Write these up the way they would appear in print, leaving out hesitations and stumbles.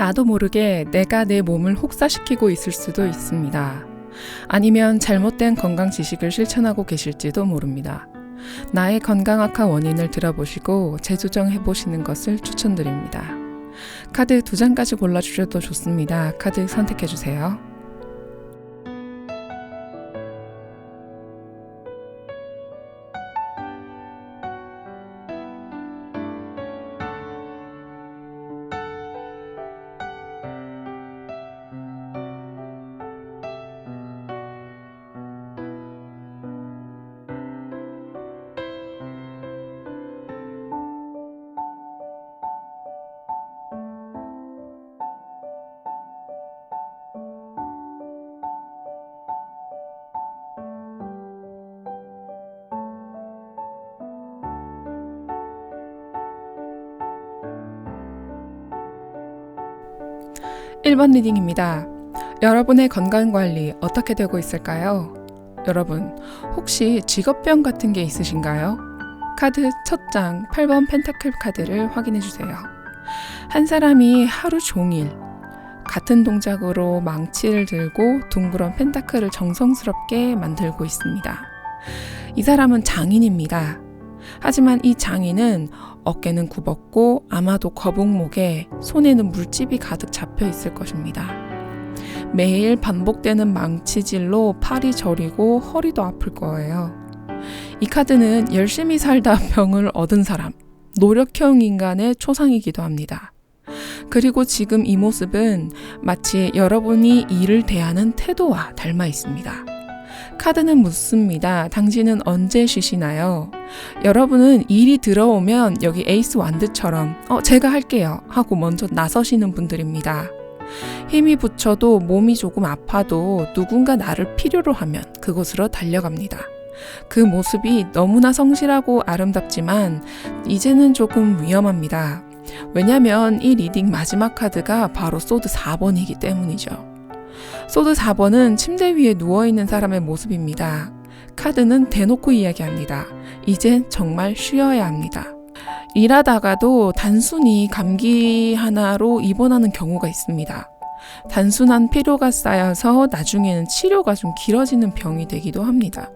나도 모르게 내가 내 몸을 혹사시키고 있을 수도 있습니다. 아니면 잘못된 건강 지식을 실천하고 계실지도 모릅니다. 나의 건강 악화 원인을 들어보시고 재조정해 보시는 것을 추천드립니다. 카드 2장까지 골라주셔도 좋습니다. 카드 선택해 주세요. (1번) 리딩입니다. 여러분의 건강관리 어떻게 되고 있을까요? 여러분, 혹시 직업병 같은 게 있으신가요? 카드 첫 장 8번 펜타클 카드를 확인해 주세요. 한 사람이 하루 종일 같은 동작으로 망치를 들고 둥그런 펜타클을 정성스럽게 만들고 있습니다. 이 사람은 장인입니다. 하지만 이 장인은 어깨는 굽었고 아마도 거북목에 손에는 물집이 가득 잡혀 있을 것입니다. 매일 반복되는 망치질로 팔이 저리고 허리도 아플 거예요. 이 카드는 열심히 살다 병을 얻은 사람, 노력형 인간의 초상이기도 합니다. 그리고 지금 이 모습은 마치 여러분이 일을 대하는 태도와 닮아 있습니다. 카드는 묻습니다. 당신은 언제 쉬시나요? 여러분은 일이 들어오면 여기 에이스 완드처럼 제가 할게요 하고 먼저 나서시는 분들입니다. 힘이 붙여도 몸이 조금 아파도 누군가 나를 필요로 하면 그곳으로 달려갑니다. 그 모습이 너무나 성실하고 아름답지만 이제는 조금 위험합니다. 왜냐하면 이 리딩 마지막 카드가 바로 소드 4번이기 때문이죠. 소드 4번은 침대 위에 누워있는 사람의 모습입니다. 카드는 대놓고 이야기합니다. 이젠 정말 쉬어야 합니다. 일하다가도 단순히 감기 하나로 입원하는 경우가 있습니다. 단순한 피로가 쌓여서 나중에는 치료가 좀 길어지는 병이 되기도 합니다.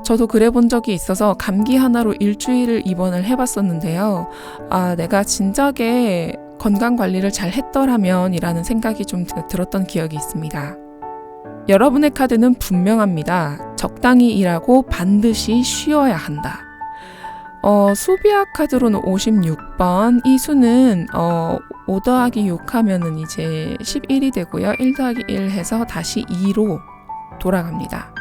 저도 그래 본 적이 있어서 감기 하나로 일주일을 입원을 해봤었는데요. 내가 진작에 건강관리를 잘 했더라면 이라는 생각이 좀 들었던 기억이 있습니다. 여러분의 카드는 분명합니다. 적당히 일하고 반드시 쉬어야 한다. 수비학 카드로는 56번. 이 수는 5 더하기 6 하면은 이제 11이 되고요. 1 더하기 1 해서 다시 2로 돌아갑니다.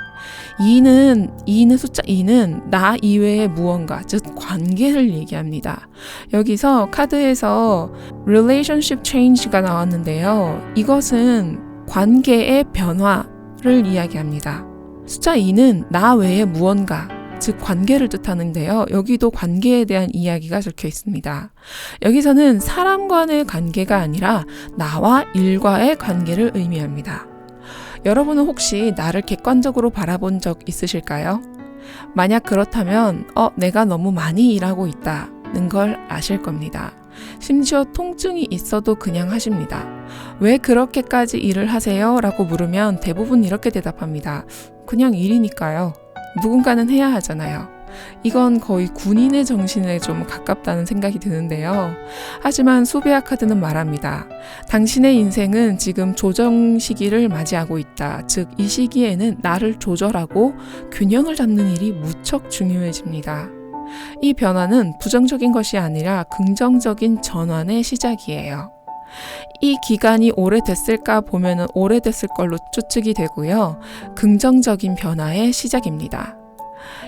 2는 숫자 2는 나 이외의 무언가, 즉 관계를 얘기합니다. 여기서 카드에서 relationship change가 나왔는데요. 이것은 관계의 변화를 이야기합니다. 숫자 2는 나 외의 무언가, 즉 관계를 뜻하는데요. 여기도 관계에 대한 이야기가 적혀 있습니다. 여기서는 사람 간의 관계가 아니라 나와 일과의 관계를 의미합니다. 여러분은 혹시 나를 객관적으로 바라본 적 있으실까요? 만약 그렇다면 내가 너무 많이 일하고 있다는 걸 아실 겁니다. 심지어 통증이 있어도 그냥 하십니다. 왜 그렇게까지 일을 하세요? 라고 물으면 대부분 이렇게 대답합니다. 그냥 일이니까요. 누군가는 해야 하잖아요. 이건 거의 군인의 정신에 좀 가깝다는 생각이 드는데요. 하지만 수베아 카드는 말합니다. 당신의 인생은 지금 조정 시기를 맞이하고 있다. 즉, 이 시기에는 나를 조절하고 균형을 잡는 일이 무척 중요해집니다. 이 변화는 부정적인 것이 아니라 긍정적인 전환의 시작이에요. 이 기간이 오래됐을까 보면은 오래됐을 걸로 추측이 되고요. 긍정적인 변화의 시작입니다.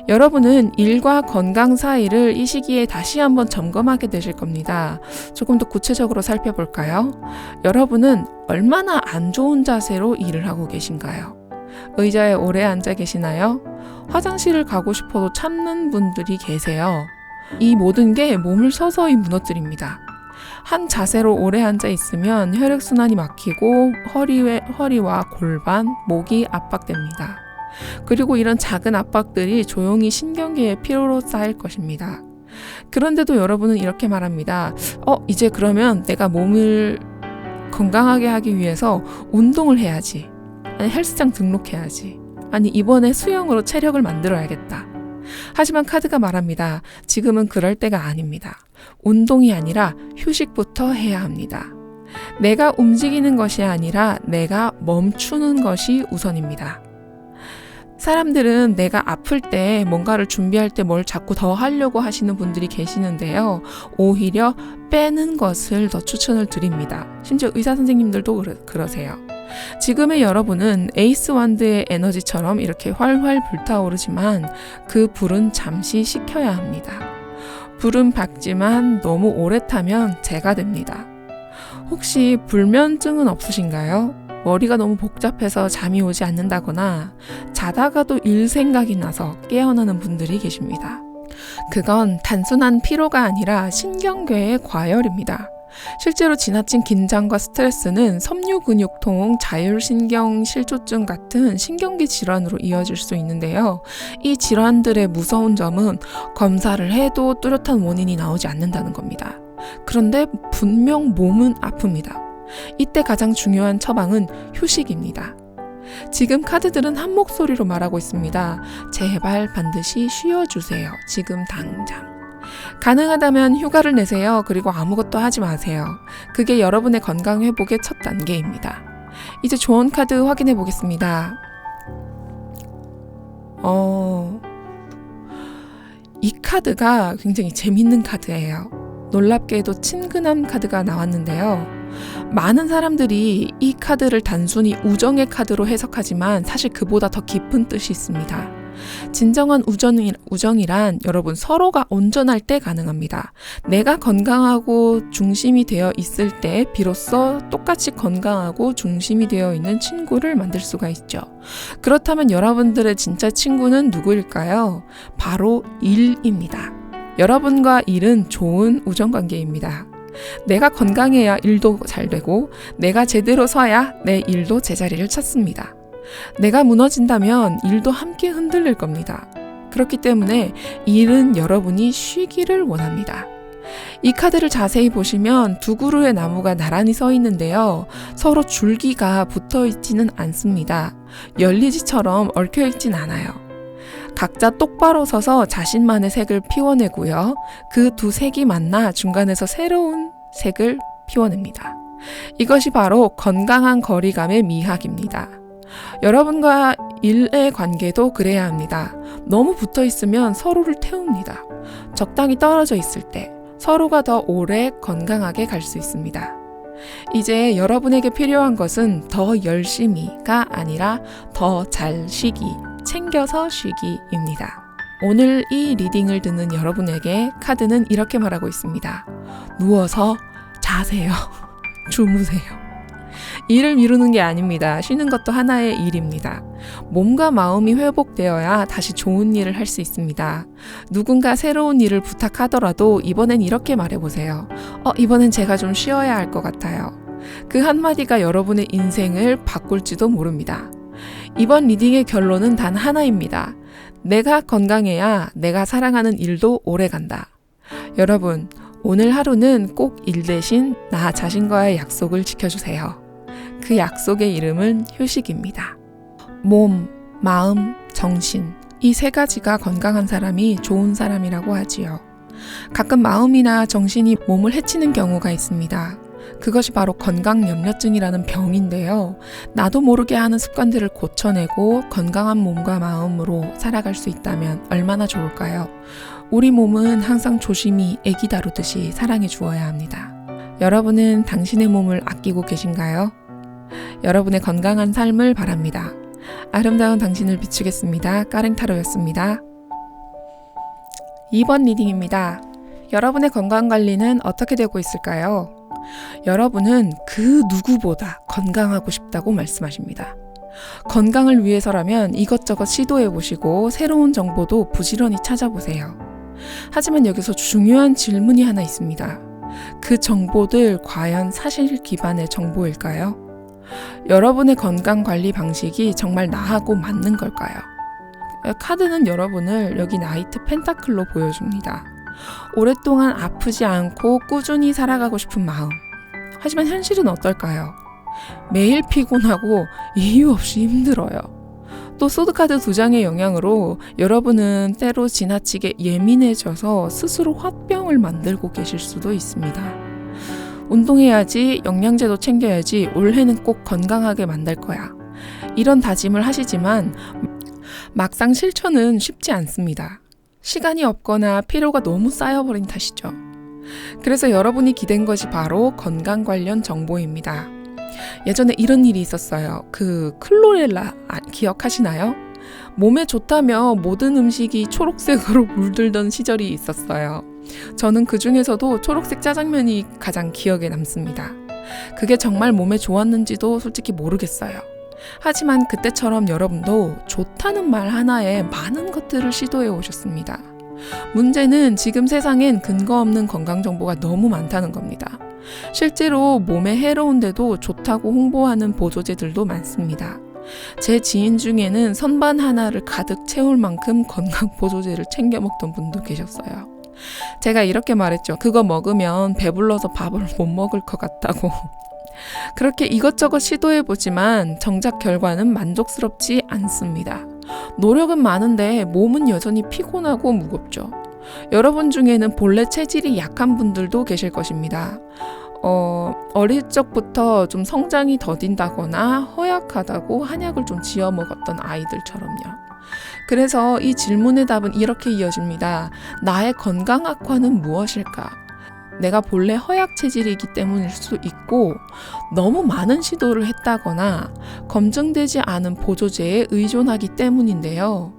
여러분은 일과 건강 사이를 이 시기에 다시 한번 점검하게 되실 겁니다. 조금 더 구체적으로 살펴볼까요? 여러분은 얼마나 안 좋은 자세로 일을 하고 계신가요? 의자에 오래 앉아 계시나요? 화장실을 가고 싶어도 참는 분들이 계세요. 이 모든 게 몸을 서서히 무너뜨립니다. 한 자세로 오래 앉아 있으면 혈액순환이 막히고 허리와 골반, 목이 압박됩니다. 그리고 이런 작은 압박들이 조용히 신경계의 피로로 쌓일 것입니다. 그런데도 여러분은 이렇게 말합니다. 이제 그러면 내가 몸을 건강하게 하기 위해서 운동을 해야지. 아니, 헬스장 등록해야지. 아니, 이번에 수영으로 체력을 만들어야겠다. 하지만 카드가 말합니다. 지금은 그럴 때가 아닙니다. 운동이 아니라 휴식부터 해야 합니다. 내가 움직이는 것이 아니라 내가 멈추는 것이 우선입니다. 사람들은 내가 아플 때 뭔가를 준비할 때 뭘 자꾸 더 하려고 하시는 분들이 계시는데요. 오히려 빼는 것을 더 추천을 드립니다. 심지어 의사 선생님들도 그러세요. 지금의 여러분은 에이스 완드의 에너지처럼 이렇게 활활 불타오르지만 그 불은 잠시 식혀야 합니다. 불은 밝지만 너무 오래 타면 재가 됩니다. 혹시 불면증은 없으신가요? 머리가 너무 복잡해서 잠이 오지 않는다거나 자다가도 일 생각이 나서 깨어나는 분들이 계십니다. 그건 단순한 피로가 아니라 신경계의 과열입니다. 실제로 지나친 긴장과 스트레스는 섬유근육통, 자율신경실조증 같은 신경계 질환으로 이어질 수 있는데요. 이 질환들의 무서운 점은 검사를 해도 뚜렷한 원인이 나오지 않는다는 겁니다. 그런데 분명 몸은 아픕니다. 이때 가장 중요한 처방은 휴식입니다. 지금 카드들은 한 목소리로 말하고 있습니다. 제발 반드시 쉬어주세요. 지금 당장. 가능하다면 휴가를 내세요. 그리고 아무것도 하지 마세요. 그게 여러분의 건강 회복의 첫 단계입니다. 이제 조언 카드 확인해 보겠습니다. 이 카드가 굉장히 재밌는 카드예요. 놀랍게도 친근한 카드가 나왔는데요. 많은 사람들이 이 카드를 단순히 우정의 카드로 해석하지만 사실 그보다 더 깊은 뜻이 있습니다. 진정한 우정이란 여러분 서로가 온전할 때 가능합니다. 내가 건강하고 중심이 되어 있을 때 비로소 똑같이 건강하고 중심이 되어 있는 친구를 만들 수가 있죠. 그렇다면 여러분들의 진짜 친구는 누구일까요? 바로 일입니다. 여러분과 일은 좋은 우정관계입니다. 내가 건강해야 일도 잘 되고 내가 제대로 서야 내 일도 제자리를 찾습니다. 내가 무너진다면 일도 함께 흔들릴 겁니다. 그렇기 때문에 일은 여러분이 쉬기를 원합니다. 이 카드를 자세히 보시면 두 그루의 나무가 나란히 서 있는데요. 서로 줄기가 붙어 있지는 않습니다. 열리지처럼 얽혀 있진 않아요. 각자 똑바로 서서 자신만의 색을 피워내고요. 그 두 색이 만나 중간에서 새로운 색을 피워냅니다. 이것이 바로 건강한 거리감의 미학입니다. 여러분과 일의 관계도 그래야 합니다. 너무 붙어 있으면 서로를 태웁니다. 적당히 떨어져 있을 때 서로가 더 오래 건강하게 갈 수 있습니다. 이제 여러분에게 필요한 것은 더 열심히가 아니라 더 잘 쉬기, 챙겨서 쉬기입니다. 오늘 이 리딩을 듣는 여러분에게 카드는 이렇게 말하고 있습니다. 누워서 자세요. 주무세요. 일을 미루는 게 아닙니다. 쉬는 것도 하나의 일입니다. 몸과 마음이 회복되어야 다시 좋은 일을 할 수 있습니다. 누군가 새로운 일을 부탁하더라도 이번엔 이렇게 말해보세요. 이번엔 제가 좀 쉬어야 할 것 같아요. 그 한마디가 여러분의 인생을 바꿀지도 모릅니다. 이번 리딩의 결론은 단 하나입니다. 내가 건강해야 내가 사랑하는 일도 오래 간다. 여러분, 오늘 하루는 꼭 일 대신 나 자신과의 약속을 지켜주세요. 그 약속의 이름은 휴식입니다. 몸, 마음, 정신, 이 세 가지가 건강한 사람이 좋은 사람이라고 하지요. 가끔 마음이나 정신이 몸을 해치는 경우가 있습니다. 그것이 바로 건강염려증이라는 병인데요. 나도 모르게 하는 습관들을 고쳐내고 건강한 몸과 마음으로 살아갈 수 있다면 얼마나 좋을까요? 우리 몸은 항상 조심히 애기 다루듯이 사랑해 주어야 합니다. 여러분은 당신의 몸을 아끼고 계신가요? 여러분의 건강한 삶을 바랍니다. 아름다운 당신을 비추겠습니다. 까랭타로였습니다. 2번 리딩입니다. 여러분의 건강관리는 어떻게 되고 있을까요? 여러분은 그 누구보다 건강하고 싶다고 말씀하십니다. 건강을 위해서라면 이것저것 시도해보시고 새로운 정보도 부지런히 찾아보세요. 하지만 여기서 중요한 질문이 하나 있습니다. 그 정보들 과연 사실 기반의 정보일까요? 여러분의 건강관리 방식이 정말 나하고 맞는 걸까요? 카드는 여러분을 여기 나이트 펜타클로 보여줍니다. 오랫동안 아프지 않고 꾸준히 살아가고 싶은 마음, 하지만 현실은 어떨까요? 매일 피곤하고 이유 없이 힘들어요. 또 소드카드 2장의 영향으로 여러분은 때로 지나치게 예민해져서 스스로 화병을 만들고 계실 수도 있습니다. 운동해야지, 영양제도 챙겨야지, 올해는 꼭 건강하게 만들 거야. 이런 다짐을 하시지만 막상 실천은 쉽지 않습니다. 시간이 없거나 피로가 너무 쌓여버린 탓이죠. 그래서 여러분이 기댄 것이 바로 건강 관련 정보입니다. 예전에 이런 일이 있었어요. 클로렐라 기억하시나요? 몸에 좋다며 모든 음식이 초록색으로 물들던 시절이 있었어요. 저는 그 중에서도 초록색 짜장면이 가장 기억에 남습니다. 그게 정말 몸에 좋았는지도 솔직히 모르겠어요. 하지만 그때처럼 여러분도 좋다는 말 하나에 많은 것들을 시도해 오셨습니다. 문제는 지금 세상엔 근거 없는 건강 정보가 너무 많다는 겁니다. 실제로 몸에 해로운데도 좋다고 홍보하는 보조제들도 많습니다. 제 지인 중에는 선반 하나를 가득 채울 만큼 건강 보조제를 챙겨 먹던 분도 계셨어요. 제가 이렇게 말했죠. 그거 먹으면 배불러서 밥을 못 먹을 것 같다고. 그렇게 이것저것 시도해보지만 정작 결과는 만족스럽지 않습니다. 노력은 많은데 몸은 여전히 피곤하고 무겁죠. 여러분 중에는 본래 체질이 약한 분들도 계실 것입니다. 어릴 적부터 좀 성장이 더딘다거나 허약하다고 한약을 좀 지어 먹었던 아이들처럼요. 그래서 이 질문의 답은 이렇게 이어집니다. 나의 건강 악화는 무엇일까? 내가 본래 허약 체질이기 때문일 수도 있고 너무 많은 시도를 했다거나 검증되지 않은 보조제에 의존하기 때문인데요.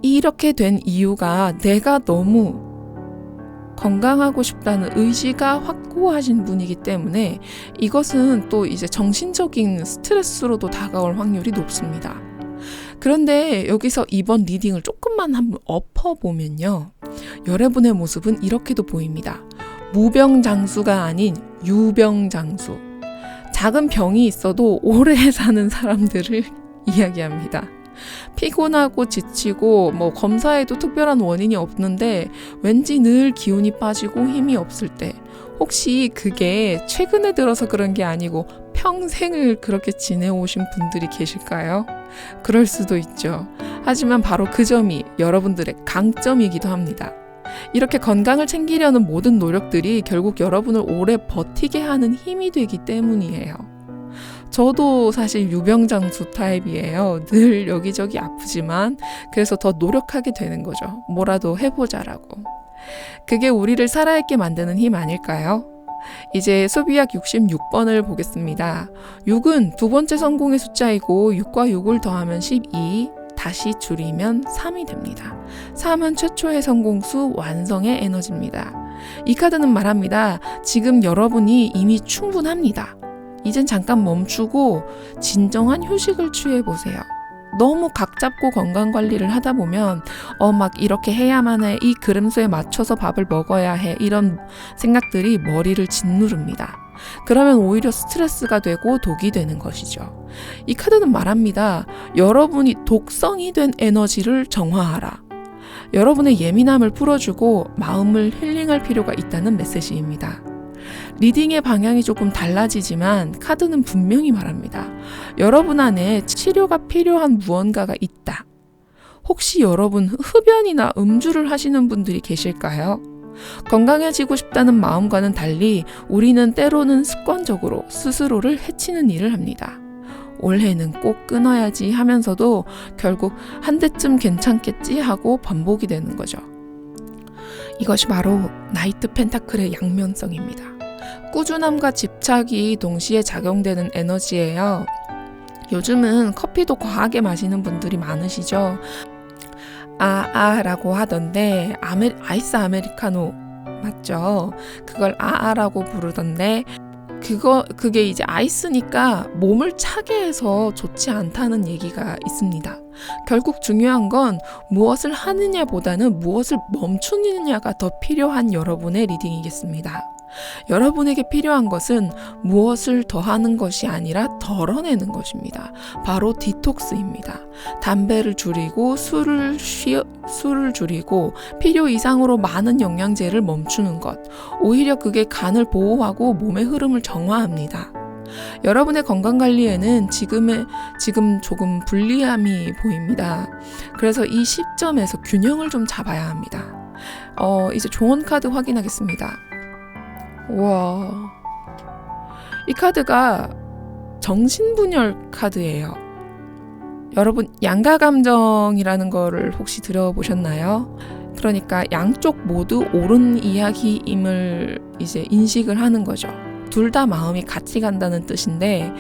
이렇게 된 이유가 내가 너무 건강하고 싶다는 의지가 확고하신 분이기 때문에 이것은 또 이제 정신적인 스트레스로도 다가올 확률이 높습니다. 그런데 여기서 이번 리딩을 조금만 한번 엎어보면요. 여러분의 모습은 이렇게도 보입니다. 무병장수가 아닌 유병장수. 작은 병이 있어도 오래 사는 사람들을 이야기합니다. 피곤하고 지치고 검사에도 특별한 원인이 없는데 왠지 늘 기운이 빠지고 힘이 없을 때 혹시 그게 최근에 들어서 그런 게 아니고 평생을 그렇게 지내오신 분들이 계실까요? 그럴 수도 있죠. 하지만 바로 그 점이 여러분들의 강점이기도 합니다. 이렇게 건강을 챙기려는 모든 노력들이 결국 여러분을 오래 버티게 하는 힘이 되기 때문이에요. 저도 사실 유병장수 타입이에요. 늘 여기저기 아프지만 그래서 더 노력하게 되는 거죠. 뭐라도 해보자라고. 그게 우리를 살아있게 만드는 힘 아닐까요? 이제 소비약 66번을 보겠습니다. 6은 두 번째 성공의 숫자이고 6과 6을 더하면 12, 다시 줄이면 3이 됩니다. 3은 최초의 성공수, 완성의 에너지입니다. 이 카드는 말합니다. 지금 여러분이 이미 충분합니다. 이젠 잠깐 멈추고 진정한 휴식을 취해보세요. 너무 각 잡고 건강관리를 하다 보면 막 이렇게 해야만 해, 이 그램수에 맞춰서 밥을 먹어야 해, 이런 생각들이 머리를 짓누릅니다. 그러면 오히려 스트레스가 되고 독이 되는 것이죠. 이 카드는 말합니다. 여러분이 독성이 된 에너지를 정화하라. 여러분의 예민함을 풀어주고 마음을 힐링할 필요가 있다는 메시지입니다. 리딩의 방향이 조금 달라지지만 카드는 분명히 말합니다. 여러분 안에 치료가 필요한 무언가가 있다. 혹시 여러분 흡연이나 음주를 하시는 분들이 계실까요? 건강해지고 싶다는 마음과는 달리 우리는 때로는 습관적으로 스스로를 해치는 일을 합니다. 올해는 꼭 끊어야지 하면서도 결국 한 대쯤 괜찮겠지 하고 반복이 되는 거죠. 이것이 바로 나이트 펜타클의 양면성입니다. 꾸준함과 집착이 동시에 작용되는 에너지예요. 요즘은 커피도 과하게 마시는 분들이 많으시죠. 라고 하던데 아이스 아메리카노 맞죠? 그걸 라고 부르던데 그게 이제 아이스니까 몸을 차게 해서 좋지 않다는 얘기가 있습니다. 결국 중요한 건 무엇을 하느냐보다는 무엇을 멈추느냐가 더 필요한 여러분의 리딩이겠습니다. 여러분에게 필요한 것은 무엇을 더하는 것이 아니라 덜어내는 것입니다. 바로 디톡스입니다. 담배를 줄이고 술을 줄이고 필요 이상으로 많은 영양제를 멈추는 것. 오히려 그게 간을 보호하고 몸의 흐름을 정화합니다. 여러분의 건강관리에는 지금 조금 불리함이 보입니다. 그래서 이 시점에서 균형을 좀 잡아야 합니다. 이제 조언 카드 확인하겠습니다. 와, 이 카드가 정신분열 카드예요. 여러분, 양가감정이라는 거를 혹시 들어보셨나요? 그러니까 양쪽 모두 옳은 이야기임을 이제 인식을 하는 거죠. 둘 다 마음이 같이 간다는 뜻인데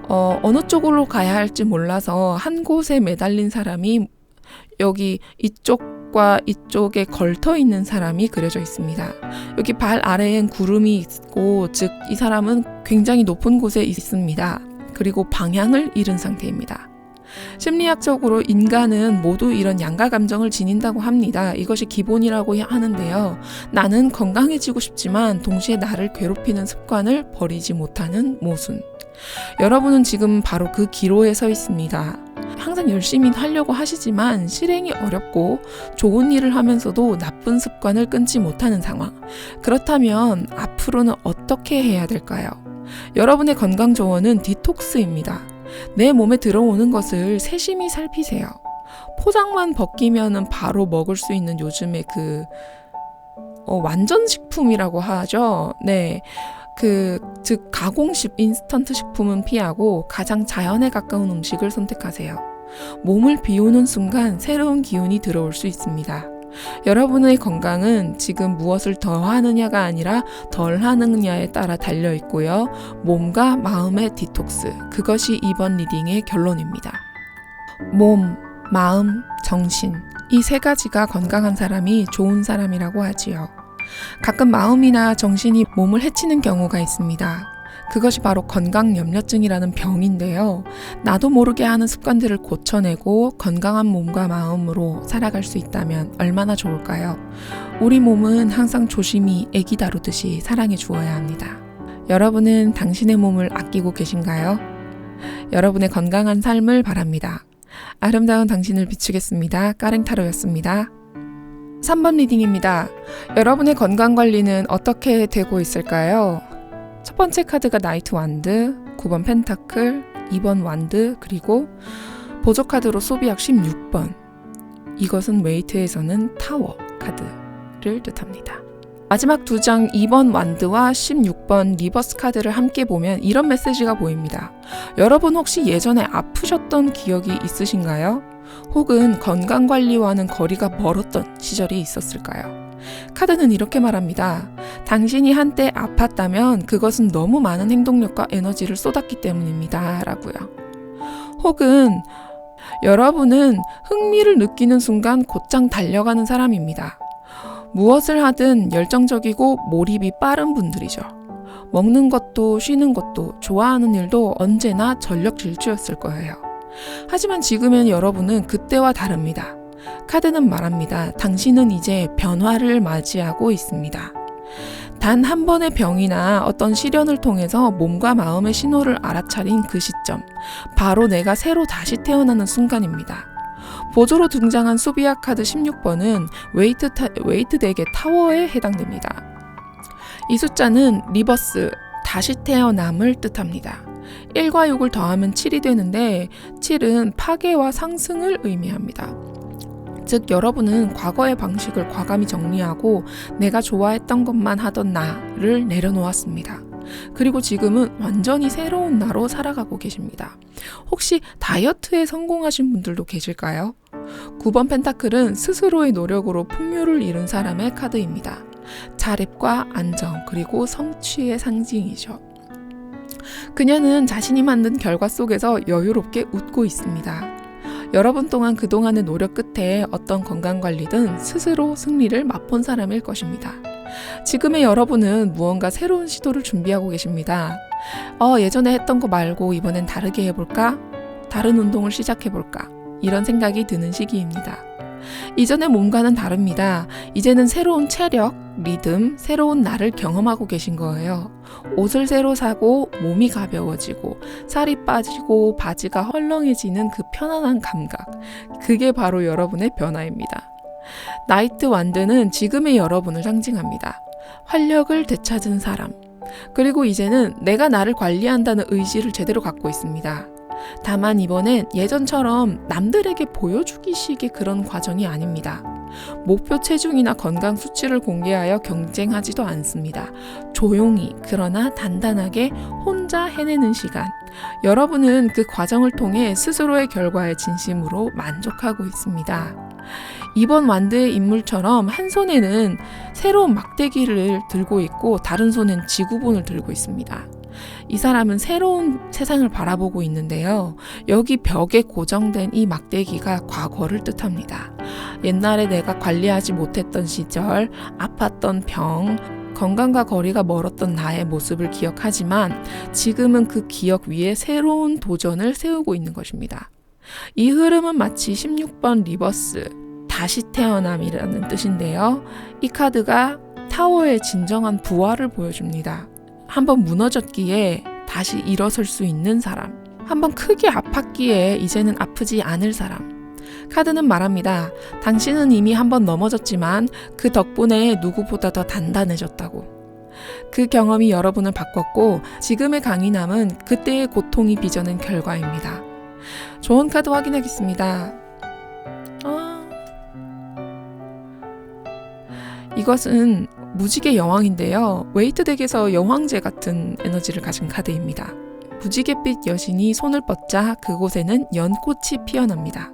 어느 쪽으로 가야 할지 몰라서 한 곳에 매달린 사람이 여기 이쪽과 이쪽에 걸터 있는 사람이 그려져 있습니다. 여기 발 아래엔 구름이 있고, 즉 이 사람은 굉장히 높은 곳에 있습니다. 그리고 방향을 잃은 상태입니다. 심리학적으로 인간은 모두 이런 양가 감정을 지닌다고 합니다. 이것이 기본이라고 하는데요. 나는 건강해지고 싶지만 동시에 나를 괴롭히는 습관을 버리지 못하는 모순. 여러분은 지금 바로 그 기로에 서 있습니다. 항상 열심히 하려고 하시지만 실행이 어렵고 좋은 일을 하면서도 나쁜 습관을 끊지 못하는 상황. 그렇다면 앞으로는 어떻게 해야 될까요? 여러분의 건강 조언은 디톡스입니다. 내 몸에 들어오는 것을 세심히 살피세요. 포장만 벗기면은 바로 먹을 수 있는 요즘에 완전식품이라고 하죠. 네. 즉 가공식 인스턴트 식품은 피하고 가장 자연에 가까운 음식을 선택하세요. 몸을 비우는 순간 새로운 기운이 들어올 수 있습니다. 여러분의 건강은 지금 무엇을 더 하느냐가 아니라 덜 하느냐에 따라 달려 있고요. 몸과 마음의 디톡스, 그것이 이번 리딩의 결론입니다. 몸, 마음, 정신, 이 세 가지가 건강한 사람이 좋은 사람이라고 하지요. 가끔 마음이나 정신이 몸을 해치는 경우가 있습니다. 그것이 바로 건강염려증이라는 병인데요. 나도 모르게 하는 습관들을 고쳐내고 건강한 몸과 마음으로 살아갈 수 있다면 얼마나 좋을까요? 우리 몸은 항상 조심히 애기 다루듯이 사랑해 주어야 합니다. 여러분은 당신의 몸을 아끼고 계신가요? 여러분의 건강한 삶을 바랍니다. 아름다운 당신을 비추겠습니다. 까랭타로였습니다. 3번 리딩입니다. 여러분의 건강관리는 어떻게 되고 있을까요? 첫 번째 카드가 나이트 완드, 9번 펜타클, 2번 완드, 그리고 보조 카드로 소비약 16번. 이것은 웨이트에서는 타워 카드를 뜻합니다. 마지막 두 장 2번 완드와 16번 리버스 카드를 함께 보면 이런 메시지가 보입니다. 여러분 혹시 예전에 아프셨던 기억이 있으신가요? 혹은 건강관리와는 거리가 멀었던 시절이 있었을까요? 카드는 이렇게 말합니다. 당신이 한때 아팠다면 그것은 너무 많은 행동력과 에너지를 쏟았기 때문입니다. 라고요. 혹은 여러분은 흥미를 느끼는 순간 곧장 달려가는 사람입니다. 무엇을 하든 열정적이고 몰입이 빠른 분들이죠. 먹는 것도 쉬는 것도 좋아하는 일도 언제나 전력 질주였을 거예요. 하지만 지금은 여러분은 그때와 다릅니다. 카드는 말합니다. 당신은 이제 변화를 맞이하고 있습니다. 단 한 번의 병이나 어떤 시련을 통해서 몸과 마음의 신호를 알아차린 그 시점, 바로 내가 새로 다시 태어나는 순간입니다. 보조로 등장한 소비아 카드 16번은 웨이트 덱의 타워에 해당됩니다. 이 숫자는 리버스, 다시 태어남을 뜻합니다. 1과 6을 더하면 7이 되는데 7은 파괴와 상승을 의미합니다. 즉 여러분은 과거의 방식을 과감히 정리하고 내가 좋아했던 것만 하던 나를 내려놓았습니다. 그리고 지금은 완전히 새로운 나로 살아가고 계십니다. 혹시 다이어트에 성공하신 분들도 계실까요? 9번 펜타클은 스스로의 노력으로 풍요를 이룬 사람의 카드입니다. 자립과 안정, 그리고 성취의 상징이죠. 그녀는 자신이 만든 결과 속에서 여유롭게 웃고 있습니다. 여러분 또한 그동안의 노력 끝에 어떤 건강관리든 스스로 승리를 맛본 사람일 것입니다. 지금의 여러분은 무언가 새로운 시도를 준비하고 계십니다. 예전에 했던 거 말고 이번엔 다르게 해볼까? 다른 운동을 시작해볼까? 이런 생각이 드는 시기입니다. 이전의 몸과는 다릅니다. 이제는 새로운 체력, 리듬, 새로운 나를 경험하고 계신 거예요. 옷을 새로 사고 몸이 가벼워지고 살이 빠지고 바지가 헐렁해지는 그 편안한 감각. 그게 바로 여러분의 변화입니다. 나이트 완드는 지금의 여러분을 상징합니다. 활력을 되찾은 사람. 그리고 이제는 내가 나를 관리한다는 의지를 제대로 갖고 있습니다. 다만 이번엔 예전처럼 남들에게 보여주기식의 그런 과정이 아닙니다. 목표 체중이나 건강 수치를 공개하여 경쟁하지도 않습니다. 조용히 그러나 단단하게 혼자 해내는 시간. 여러분은 그 과정을 통해 스스로의 결과에 진심으로 만족하고 있습니다. 이번 완드의 인물처럼 한 손에는 새로운 막대기를 들고 있고 다른 손엔 지구본을 들고 있습니다. 이 사람은 새로운 세상을 바라보고 있는데요. 여기 벽에 고정된 이 막대기가 과거를 뜻합니다. 옛날에 내가 관리하지 못했던 시절, 아팠던 병, 건강과 거리가 멀었던 나의 모습을 기억하지만 지금은 그 기억 위에 새로운 도전을 세우고 있는 것입니다. 이 흐름은 마치 16번 리버스, 다시 태어남이라는 뜻인데요. 이 카드가 타워의 진정한 부활을 보여줍니다. 한번 무너졌기에 다시 일어설 수 있는 사람, 한번 크게 아팠기에 이제는 아프지 않을 사람. 카드는 말합니다. 당신은 이미 한번 넘어졌지만 그 덕분에 누구보다 더 단단해졌다고. 그 경험이 여러분을 바꿨고 지금의 강인함은 그때의 고통이 빚어낸 결과입니다. 좋은 카드 확인하겠습니다. 이것은 무지개 여왕인데요. 웨이트 덱에서 여왕제 같은 에너지를 가진 카드입니다. 무지갯빛 여신이 손을 뻗자 그곳에는 연꽃이 피어납니다.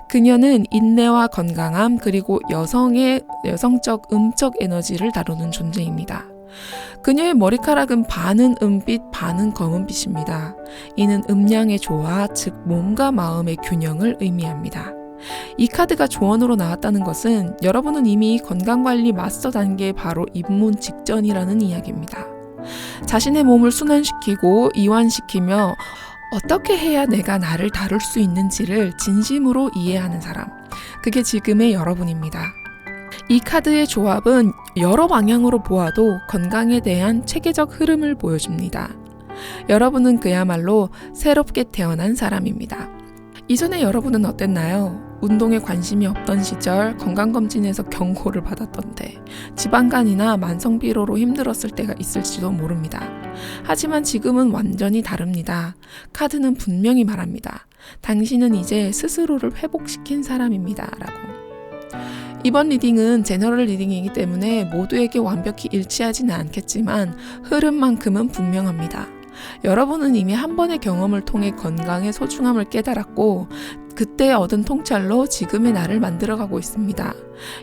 그녀는 인내와 건강함 그리고 여성의 여성적 음적 에너지를 다루는 존재입니다. 그녀의 머리카락은 반은 은빛 반은 검은빛입니다. 이는 음양의 조화, 즉 몸과 마음의 균형을 의미합니다. 이 카드가 조언으로 나왔다는 것은 여러분은 이미 건강관리 마스터 단계에 바로 입문 직전이라는 이야기입니다. 자신의 몸을 순환시키고 이완시키며 어떻게 해야 내가 나를 다룰 수 있는지를 진심으로 이해하는 사람. 그게 지금의 여러분입니다. 이 카드의 조합은 여러 방향으로 보아도 건강에 대한 체계적 흐름을 보여줍니다. 여러분은 그야말로 새롭게 태어난 사람입니다. 이전에 여러분은 어땠나요? 운동에 관심이 없던 시절 건강검진에서 경고를 받았던데 지방간이나 만성피로로 힘들었을 때가 있을지도 모릅니다. 하지만 지금은 완전히 다릅니다. 카드는 분명히 말합니다. 당신은 이제 스스로를 회복시킨 사람입니다. 라고. 이번 리딩은 제너럴 리딩이기 때문에 모두에게 완벽히 일치하지는 않겠지만 흐름만큼은 분명합니다. 여러분은 이미 한 번의 경험을 통해 건강의 소중함을 깨달았고 그때 얻은 통찰로 지금의 나를 만들어가고 있습니다.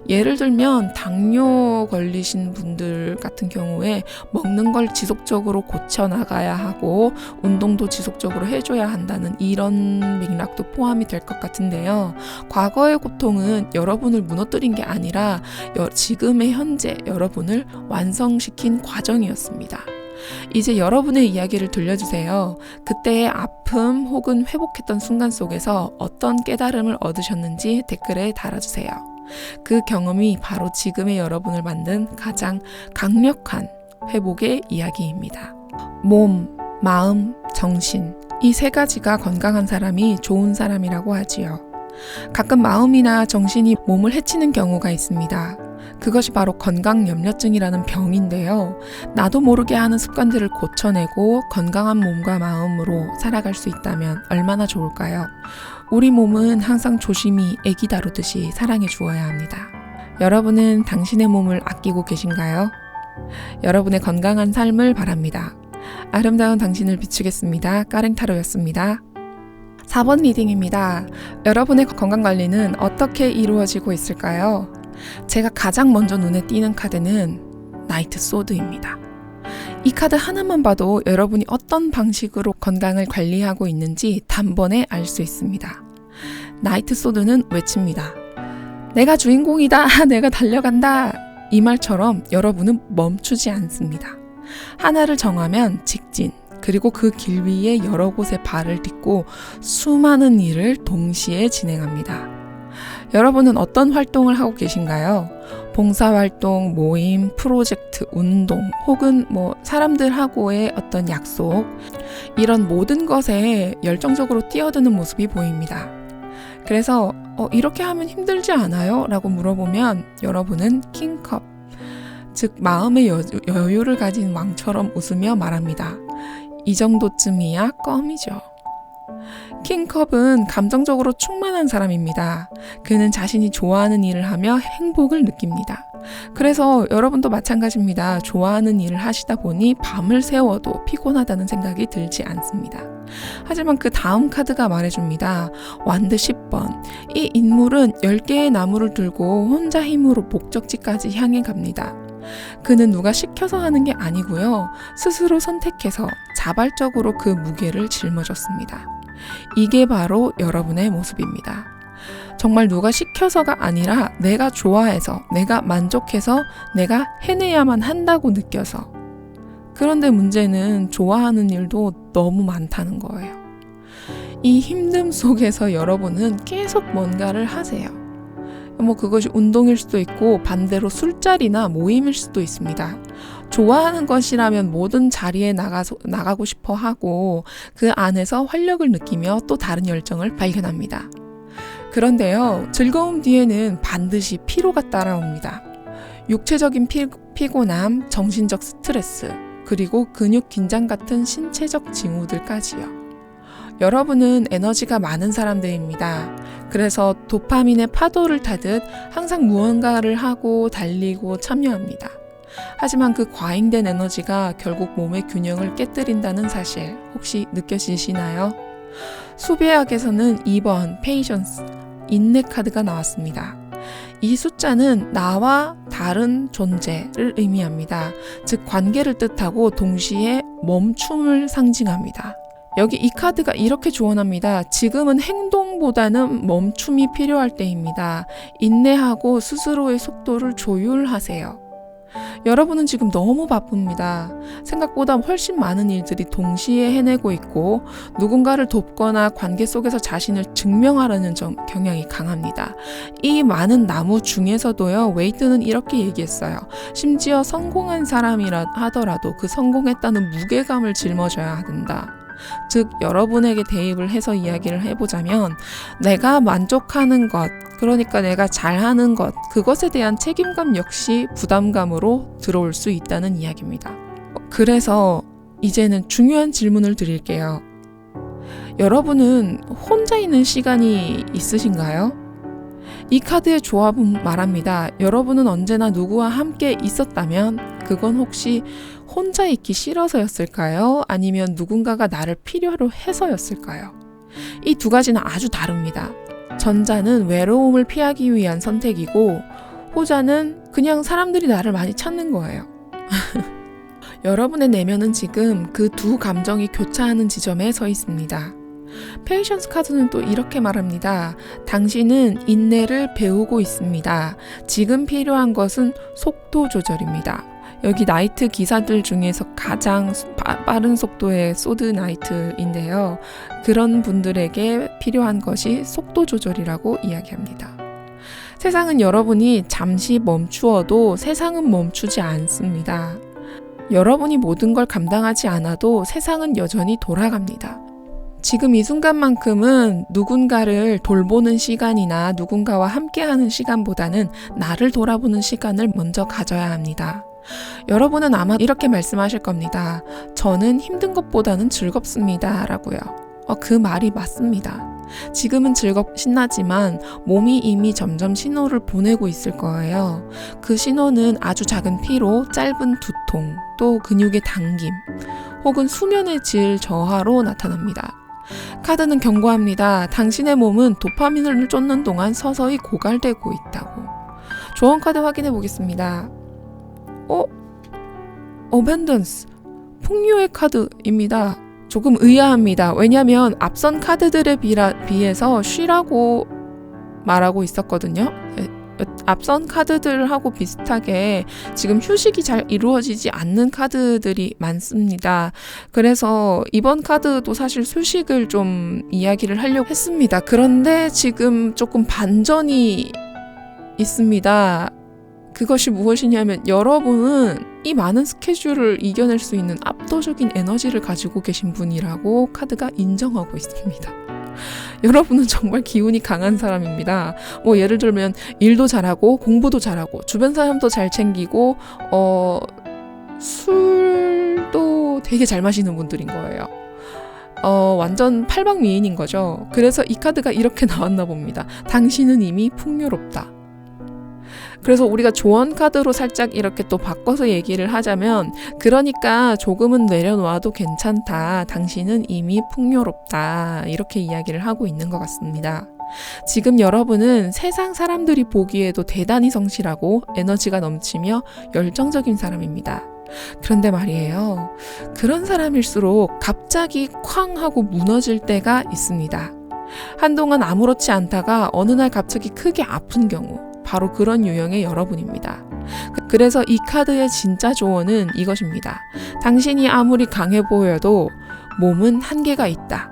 예를 들면 당뇨 걸리신 분들 같은 경우에 먹는 걸 지속적으로 고쳐나가야 하고 운동도 지속적으로 해줘야 한다는 이런 맥락도 포함이 될 것 같은데요. 과거의 고통은 여러분을 무너뜨린 게 아니라 지금의 현재 여러분을 완성시킨 과정이었습니다. 이제 여러분의 이야기를 들려주세요. 그때의 아픔 혹은 회복했던 순간 속에서 어떤 깨달음을 얻으셨는지 댓글에 달아주세요. 그 경험이 바로 지금의 여러분을 만든 가장 강력한 회복의 이야기입니다. 몸, 마음, 정신 이 세 가지가 건강한 사람이 좋은 사람이라고 하지요. 가끔 마음이나 정신이 몸을 해치는 경우가 있습니다. 그것이 바로 건강염려증이라는 병인데요. 나도 모르게 하는 습관들을 고쳐내고 건강한 몸과 마음으로 살아갈 수 있다면 얼마나 좋을까요? 우리 몸은 항상 조심히 애기 다루듯이 사랑해 주어야 합니다. 여러분은 당신의 몸을 아끼고 계신가요? 여러분의 건강한 삶을 바랍니다. 아름다운 당신을 비추겠습니다. 까랭타로였습니다. 4번 리딩입니다. 여러분의 건강관리는 어떻게 이루어지고 있을까요? 제가 가장 먼저 눈에 띄는 카드는 나이트 소드입니다. 이 카드 하나만 봐도 여러분이 어떤 방식으로 건강을 관리하고 있는지 단번에 알 수 있습니다. 나이트 소드는 외칩니다. 내가 주인공이다. 내가 달려간다. 이 말처럼 여러분은 멈추지 않습니다. 하나를 정하면 직진, 그리고 그 길 위에 여러 곳에 발을 딛고 수많은 일을 동시에 진행합니다. 여러분은 어떤 활동을 하고 계신가요? 봉사활동, 모임, 프로젝트, 운동, 혹은 사람들하고의 어떤 약속, 이런 모든 것에 열정적으로 뛰어드는 모습이 보입니다. 그래서 이렇게 하면 힘들지 않아요? 라고 물어보면 여러분은 킹컵, 즉 마음의 여유를 가진 왕처럼 웃으며 말합니다. 이 정도쯤이야 껌이죠. 킹컵은 감정적으로 충만한 사람입니다. 그는 자신이 좋아하는 일을 하며 행복을 느낍니다. 그래서 여러분도 마찬가지입니다. 좋아하는 일을 하시다 보니 밤을 새워도 피곤하다는 생각이 들지 않습니다. 하지만 그 다음 카드가 말해줍니다. 완드 10번. 이 인물은 10개의 나무를 들고 혼자 힘으로 목적지까지 향해 갑니다. 그는 누가 시켜서 하는 게 아니고요. 스스로 선택해서 자발적으로 그 무게를 짊어졌습니다. 이게 바로 여러분의 모습입니다. 정말 누가 시켜서가 아니라 내가 좋아해서, 내가 만족해서, 내가 해내야만 한다고 느껴서. 그런데 문제는 좋아하는 일도 너무 많다는 거예요. 이 힘듦 속에서 여러분은 계속 뭔가를 하세요. 그것이 운동일 수도 있고 반대로 술자리나 모임일 수도 있습니다. 좋아하는 것이라면 모든 자리에 나가고 싶어 하고 그 안에서 활력을 느끼며 또 다른 열정을 발견합니다. 그런데요, 즐거움 뒤에는 반드시 피로가 따라옵니다. 육체적인 피곤함, 정신적 스트레스, 그리고 근육 긴장 같은 신체적 징후들까지요. 여러분은 에너지가 많은 사람들입니다. 그래서 도파민의 파도를 타듯 항상 무언가를 하고 달리고 참여합니다. 하지만 그 과잉된 에너지가 결국 몸의 균형을 깨뜨린다는 사실 혹시 느껴지시나요? 수배학에서는 2번 페이션스, 인내 카드가 나왔습니다. 이 숫자는 나와 다른 존재를 의미합니다. 즉 관계를 뜻하고 동시에 멈춤을 상징합니다. 여기 이 카드가 이렇게 조언합니다. 지금은 행동보다는 멈춤이 필요할 때입니다. 인내하고 스스로의 속도를 조율하세요. 여러분은 지금 너무 바쁩니다. 생각보다 훨씬 많은 일들이 동시에 해내고 있고 누군가를 돕거나 관계 속에서 자신을 증명하려는 경향이 강합니다. 이 많은 나무 중에서도요, 웨이트는 이렇게 얘기했어요. 심지어 성공한 사람이라 하더라도 그 성공했다는 무게감을 짊어져야 된다. 즉 여러분에게 대입을 해서 이야기를 해보자면 내가 만족하는 것, 그러니까 내가 잘하는 것, 그것에 대한 책임감 역시 부담감으로 들어올 수 있다는 이야기입니다. 그래서 이제는 중요한 질문을 드릴게요. 여러분은 혼자 있는 시간이 있으신가요? 이 카드의 조합은 말합니다. 여러분은 언제나 누구와 함께 있었다면 그건 혹시 혼자 있기 싫어서였을까요? 아니면 누군가가 나를 필요로 해서였을까요? 이 두 가지는 아주 다릅니다. 전자는 외로움을 피하기 위한 선택이고 후자는 그냥 사람들이 나를 많이 찾는 거예요. 여러분의 내면은 지금 그 두 감정이 교차하는 지점에 서 있습니다. 페이션스 카드는 또 이렇게 말합니다. 당신은 인내를 배우고 있습니다. 지금 필요한 것은 속도 조절입니다. 여기 나이트 기사들 중에서 가장 빠른 속도의 소드 나이트인데요. 그런 분들에게 필요한 것이 속도 조절이라고 이야기합니다. 세상은 여러분이 잠시 멈추어도 세상은 멈추지 않습니다. 여러분이 모든 걸 감당하지 않아도 세상은 여전히 돌아갑니다. 지금 이 순간만큼은 누군가를 돌보는 시간이나 누군가와 함께하는 시간보다는 나를 돌아보는 시간을 먼저 가져야 합니다. 여러분은 아마 이렇게 말씀하실 겁니다. 저는 힘든 것보다는 즐겁습니다. 라고요. 그 말이 맞습니다. 지금은 신나지만 몸이 이미 점점 신호를 보내고 있을 거예요. 그 신호는 아주 작은 피로, 짧은 두통, 또 근육의 당김, 혹은 수면의 질 저하로 나타납니다. 카드는 경고합니다. 당신의 몸은 도파민을 쫓는 동안 서서히 고갈되고 있다고. 조언 카드 확인해 보겠습니다. 어벤던스, 풍요의 카드입니다. 조금 의아합니다. 왜냐하면 앞선 카드들에 비해서 쉬라고 말하고 있었거든요. 앞선 카드들하고 비슷하게 지금 휴식이 잘 이루어지지 않는 카드들이 많습니다. 그래서 이번 카드도 사실 휴식을 좀 이야기를 하려고 했습니다. 그런데 지금 조금 반전이 있습니다. 그것이 무엇이냐면 여러분은 이 많은 스케줄을 이겨낼 수 있는 압도적인 에너지를 가지고 계신 분이라고 카드가 인정하고 있습니다. 여러분은 정말 기운이 강한 사람입니다. 뭐 예를 들면 일도 잘하고 공부도 잘하고 주변 사람도 잘 챙기고 술도 되게 잘 마시는 분들인 거예요. 완전 팔방미인인 거죠. 그래서 이 카드가 이렇게 나왔나 봅니다. 당신은 이미 풍요롭다. 그래서 우리가 조언 카드로 살짝 이렇게 또 바꿔서 얘기를 하자면, 그러니까 조금은 내려놓아도 괜찮다. 당신은 이미 풍요롭다. 이렇게 이야기를 하고 있는 것 같습니다. 지금 여러분은 세상 사람들이 보기에도 대단히 성실하고 에너지가 넘치며 열정적인 사람입니다. 그런데 말이에요. 그런 사람일수록 갑자기 쾅 하고 무너질 때가 있습니다. 한동안 아무렇지 않다가 어느 날 갑자기 크게 아픈 경우, 바로 그런 유형의 여러분입니다. 그래서 이 카드의 진짜 조언은 이것입니다. 당신이 아무리 강해 보여도 몸은 한계가 있다.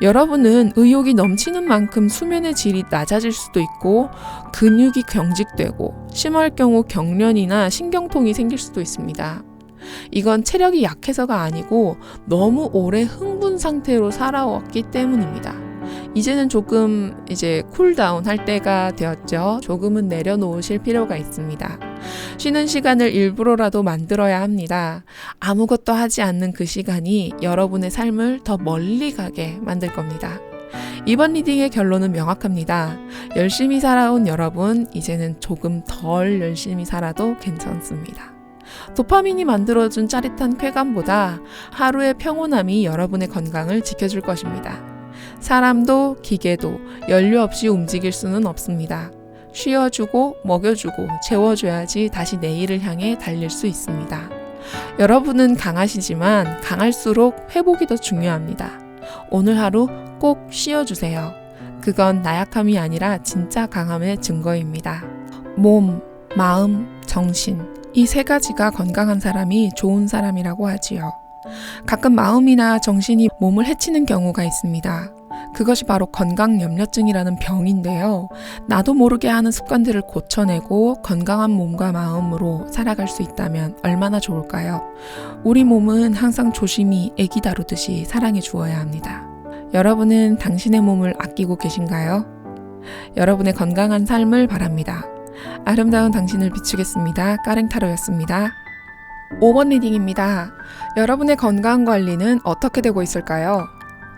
여러분은 의욕이 넘치는 만큼 수면의 질이 낮아질 수도 있고 근육이 경직되고 심할 경우 경련이나 신경통이 생길 수도 있습니다. 이건 체력이 약해서가 아니고 너무 오래 흥분 상태로 살아왔기 때문입니다. 이제는 조금 쿨다운 할 때가 되었죠. 조금은 내려놓으실 필요가 있습니다. 쉬는 시간을 일부러라도 만들어야 합니다. 아무것도 하지 않는 그 시간이 여러분의 삶을 더 멀리 가게 만들 겁니다. 이번 리딩의 결론은 명확합니다. 열심히 살아온 여러분, 이제는 조금 덜 열심히 살아도 괜찮습니다. 도파민이 만들어준 짜릿한 쾌감보다 하루의 평온함이 여러분의 건강을 지켜줄 것입니다. 사람도 기계도 연료 없이 움직일 수는 없습니다. 쉬어주고 먹여주고 재워줘야지 다시 내일을 향해 달릴 수 있습니다. 여러분은 강하시지만 강할수록 회복이 더 중요합니다. 오늘 하루 꼭 쉬어주세요. 그건 나약함이 아니라 진짜 강함의 증거입니다. 몸, 마음, 정신, 이 세 가지가 건강한 사람이 좋은 사람이라고 하지요. 가끔 마음이나 정신이 몸을 해치는 경우가 있습니다. 그것이 바로 건강염려증이라는 병인데요. 나도 모르게 하는 습관들을 고쳐내고 건강한 몸과 마음으로 살아갈 수 있다면 얼마나 좋을까요? 우리 몸은 항상 조심히 애기 다루듯이 사랑해 주어야 합니다. 여러분은 당신의 몸을 아끼고 계신가요? 여러분의 건강한 삶을 바랍니다. 아름다운 당신을 비추겠습니다. 까랭타로였습니다. 5번 리딩입니다. 여러분의 건강관리는 어떻게 되고 있을까요?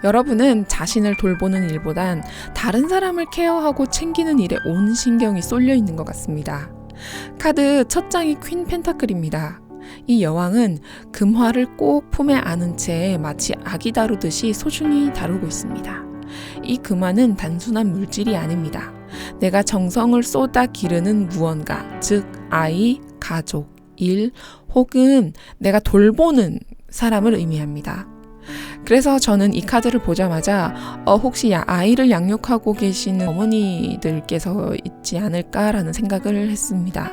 여러분은 자신을 돌보는 일보단 다른 사람을 케어하고 챙기는 일에 온 신경이 쏠려 있는 것 같습니다. 카드 첫 장이 퀸 펜타클입니다. 이 여왕은 금화를 꼭 품에 안은 채 마치 아기 다루듯이 소중히 다루고 있습니다. 이 금화는 단순한 물질이 아닙니다. 내가 정성을 쏟아 기르는 무언가, 즉 아이, 가족, 일 혹은 내가 돌보는 사람을 의미합니다. 그래서 저는 이 카드를 보자마자 혹시 아이를 양육하고 계시는 어머니들께서 있지 않을까라는 생각을 했습니다.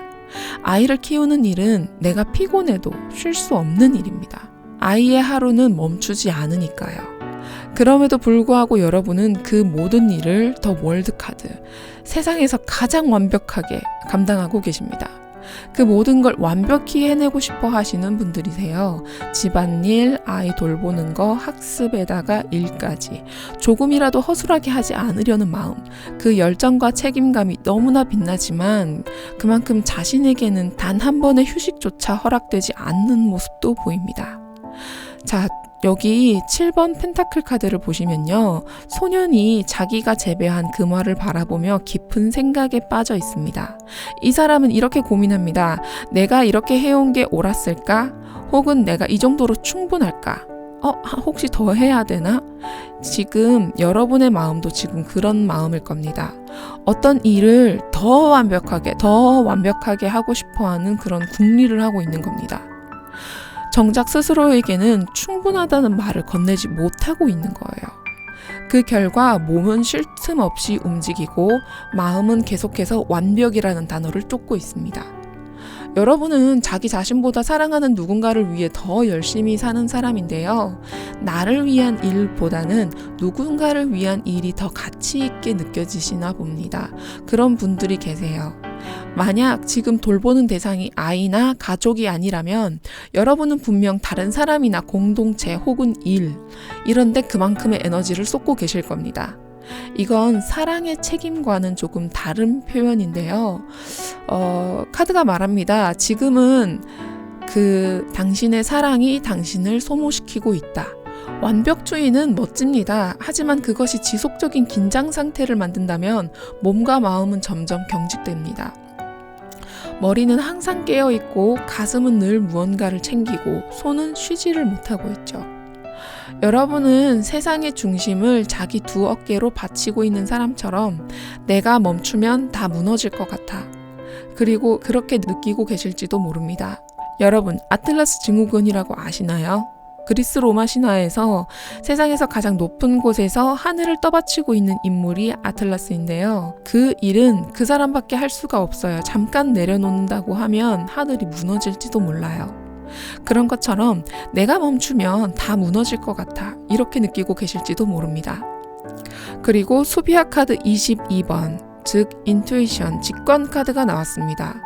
아이를 키우는 일은 내가 피곤해도 쉴 수 없는 일입니다. 아이의 하루는 멈추지 않으니까요. 그럼에도 불구하고 여러분은 그 모든 일을 더 월드카드, 세상에서 가장 완벽하게 감당하고 계십니다. 그 모든 걸 완벽히 해내고 싶어 하시는 분들이세요. 집안일, 아이 돌보는 거, 학습에다가 일까지 조금이라도 허술하게 하지 않으려는 마음, 그 열정과 책임감이 너무나 빛나지만 그만큼 자신에게는 단 한 번의 휴식조차 허락되지 않는 모습도 보입니다. 자, 여기 7번 펜타클 카드를 보시면요. 소년이 자기가 재배한 금화를 바라보며 깊은 생각에 빠져 있습니다. 이 사람은 이렇게 고민합니다. 내가 이렇게 해온 게 옳았을까? 혹은 내가 이 정도로 충분할까? 혹시 더 해야 되나? 지금 여러분의 마음도 지금 그런 마음일 겁니다. 어떤 일을 더 완벽하게 하고 싶어하는 그런 궁리를 하고 있는 겁니다. 정작 스스로에게는 충분하다는 말을 건네지 못하고 있는 거예요. 그 결과 몸은 쉴 틈 없이 움직이고 마음은 계속해서 완벽이라는 단어를 쫓고 있습니다. 여러분은 자기 자신보다 사랑하는 누군가를 위해 더 열심히 사는 사람인데요. 나를 위한 일보다는 누군가를 위한 일이 더 가치 있게 느껴지시나 봅니다. 그런 분들이 계세요. 만약 지금 돌보는 대상이 아이나 가족이 아니라면 여러분은 분명 다른 사람이나 공동체 혹은 일, 이런데 그만큼의 에너지를 쏟고 계실 겁니다. 이건 사랑의 책임과는 조금 다른 표현인데요. 카드가 말합니다. 지금은 당신의 사랑이 당신을 소모시키고 있다. 완벽주의는 멋집니다. 하지만 그것이 지속적인 긴장 상태를 만든다면 몸과 마음은 점점 경직됩니다. 머리는 항상 깨어있고 가슴은 늘 무언가를 챙기고 손은 쉬지를 못하고 있죠. 여러분은 세상의 중심을 자기 두 어깨로 받치고 있는 사람처럼 내가 멈추면 다 무너질 것 같아. 그리고 그렇게 느끼고 계실지도 모릅니다. 여러분, 아틀라스 증후군이라고 아시나요? 그리스 로마 신화에서 세상에서 가장 높은 곳에서 하늘을 떠받치고 있는 인물이 아틀라스인데요. 그 일은 그 사람밖에 할 수가 없어요. 잠깐 내려놓는다고 하면 하늘이 무너질지도 몰라요. 그런 것처럼 내가 멈추면 다 무너질 것 같아. 이렇게 느끼고 계실지도 모릅니다. 그리고 수비학 카드 22번, 즉 인투이션, 직관 카드가 나왔습니다.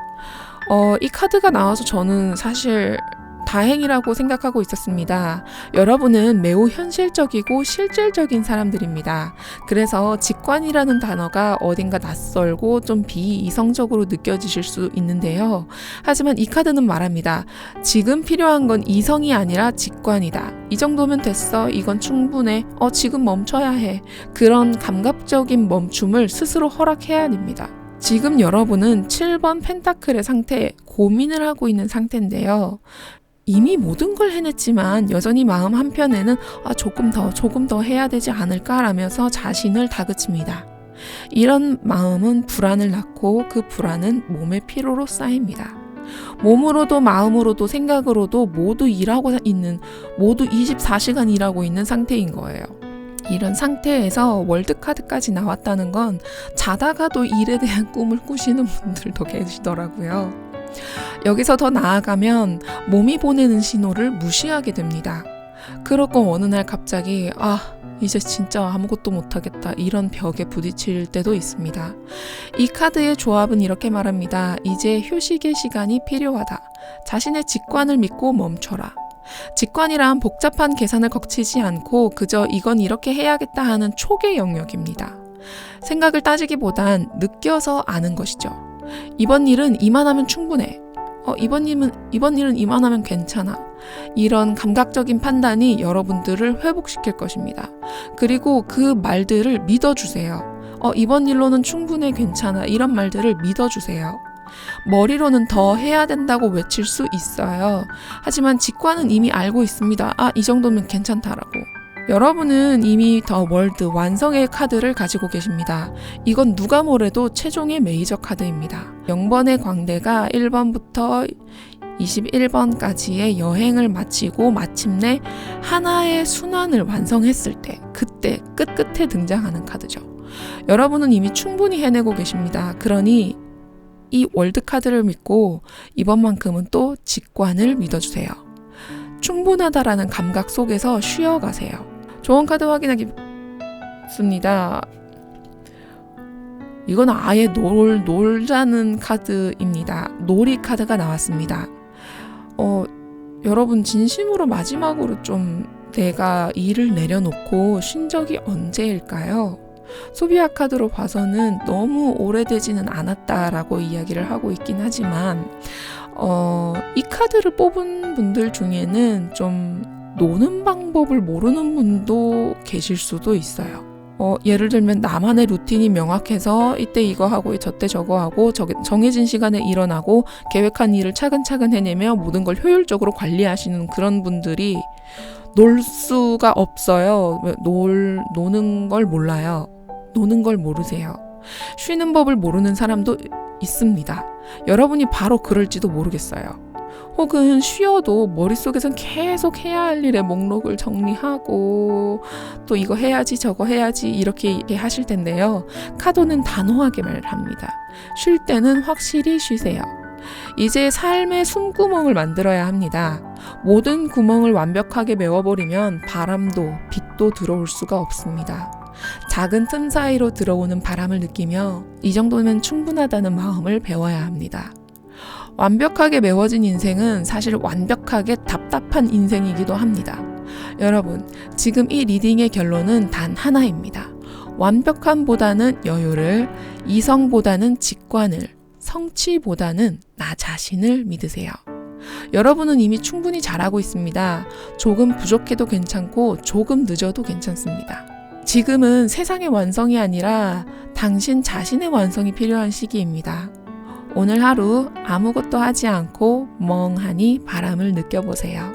이 카드가 나와서 저는 사실 다행이라고 생각하고 있었습니다. 여러분은 매우 현실적이고 실질적인 사람들입니다. 그래서 직관이라는 단어가 어딘가 낯설고 좀 비이성적으로 느껴지실 수 있는데요. 하지만 이 카드는 말합니다. 지금 필요한 건 이성이 아니라 직관이다. 이 정도면 됐어. 이건 충분해. 지금 멈춰야 해. 그런 감각적인 멈춤을 스스로 허락해야 됩니다. 지금 여러분은 7번 펜타클의 상태에 고민을 하고 있는 상태인데요. 이미 모든 걸 해냈지만 여전히 마음 한편에는 조금 더 해야 되지 않을까 라면서 자신을 다그칩니다. 이런 마음은 불안을 낳고 그 불안은 몸의 피로로 쌓입니다. 몸으로도 마음으로도 생각으로도 모두 24시간 일하고 있는 상태인 거예요. 이런 상태에서 월드카드까지 나왔다는 건 자다가도 일에 대한 꿈을 꾸시는 분들도 계시더라고요. 여기서 더 나아가면 몸이 보내는 신호를 무시하게 됩니다. 그러고 어느 날 갑자기 이제 진짜 아무것도 못하겠다, 이런 벽에 부딪힐 때도 있습니다. 이 카드의 조합은 이렇게 말합니다. 이제 휴식의 시간이 필요하다. 자신의 직관을 믿고 멈춰라. 직관이란 복잡한 계산을 거치지 않고 그저 이건 이렇게 해야겠다 하는 촉의 영역입니다. 생각을 따지기보단 느껴서 아는 것이죠. 이번 일은 이만하면 충분해. 이번 일은 이만하면 괜찮아. 이런 감각적인 판단이 여러분들을 회복시킬 것입니다. 그리고 그 말들을 믿어주세요. 이번 일로는 충분해, 괜찮아. 이런 말들을 믿어주세요. 머리로는 더 해야 된다고 외칠 수 있어요. 하지만 직관은 이미 알고 있습니다. 이 정도면 괜찮다라고. 여러분은 이미 더 월드, 완성의 카드를 가지고 계십니다. 이건 누가 뭐래도 최종의 메이저 카드입니다. 0번의 광대가 1번부터 21번까지의 여행을 마치고 마침내 하나의 순환을 완성했을 때, 그때 끝끝에 등장하는 카드죠. 여러분은 이미 충분히 해내고 계십니다. 그러니 이 월드 카드를 믿고 이번만큼은 또 직관을 믿어주세요. 충분하다라는 감각 속에서 쉬어가세요. 좋은 카드 확인하겠습니다. 이건 아예 놀자는 카드입니다. 놀이 카드가 나왔습니다. 여러분 진심으로 마지막으로 좀 내가 일을 내려놓고 쉰 적이 언제일까요? 소비아 카드로 봐서는 너무 오래되지는 않았다라고 이야기를 하고 있긴 하지만 이 카드를 뽑은 분들 중에는 좀 노는 방법을 모르는 분도 계실 수도 있어요. 예를 들면 나만의 루틴이 명확해서 이때 이거 하고 저때 저거 하고 정해진 시간에 일어나고 계획한 일을 차근차근 해내며 모든 걸 효율적으로 관리하시는 그런 분들이 놀 수가 없어요. 노는 걸 몰라요. 노는 걸 모르세요. 쉬는 법을 모르는 사람도 있습니다. 여러분이 바로 그럴지도 모르겠어요. 혹은 쉬어도 머릿속에선 계속 해야 할 일의 목록을 정리하고 또 이거 해야지 저거 해야지 이렇게 하실 텐데요. 카도는 단호하게 말합니다. 쉴 때는 확실히 쉬세요. 이제 삶의 숨구멍을 만들어야 합니다. 모든 구멍을 완벽하게 메워버리면 바람도 빛도 들어올 수가 없습니다. 작은 틈 사이로 들어오는 바람을 느끼며 이 정도면 충분하다는 마음을 배워야 합니다. 완벽하게 메워진 인생은 사실 완벽하게 답답한 인생이기도 합니다. 여러분, 지금 이 리딩의 결론은 단 하나입니다. 완벽함보다는 여유를, 이성보다는 직관을, 성취보다는 나 자신을 믿으세요. 여러분은 이미 충분히 잘하고 있습니다. 조금 부족해도 괜찮고 조금 늦어도 괜찮습니다. 지금은 세상의 완성이 아니라 당신 자신의 완성이 필요한 시기입니다. 오늘 하루 아무것도 하지 않고 멍하니 바람을 느껴보세요.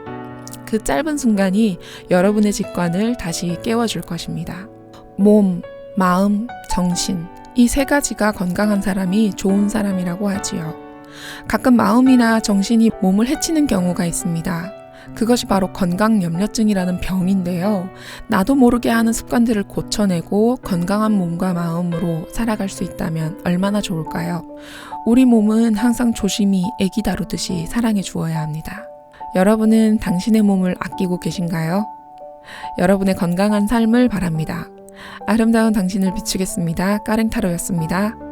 그 짧은 순간이 여러분의 직관을 다시 깨워줄 것입니다. 몸, 마음, 정신, 이 세 가지가 건강한 사람이 좋은 사람이라고 하지요. 가끔 마음이나 정신이 몸을 해치는 경우가 있습니다. 그것이 바로 건강염려증이라는 병인데요. 나도 모르게 하는 습관들을 고쳐내고 건강한 몸과 마음으로 살아갈 수 있다면 얼마나 좋을까요? 우리 몸은 항상 조심히 애기 다루듯이 사랑해 주어야 합니다. 여러분은 당신의 몸을 아끼고 계신가요? 여러분의 건강한 삶을 바랍니다. 아름다운 당신을 비추겠습니다. 까랭타로였습니다.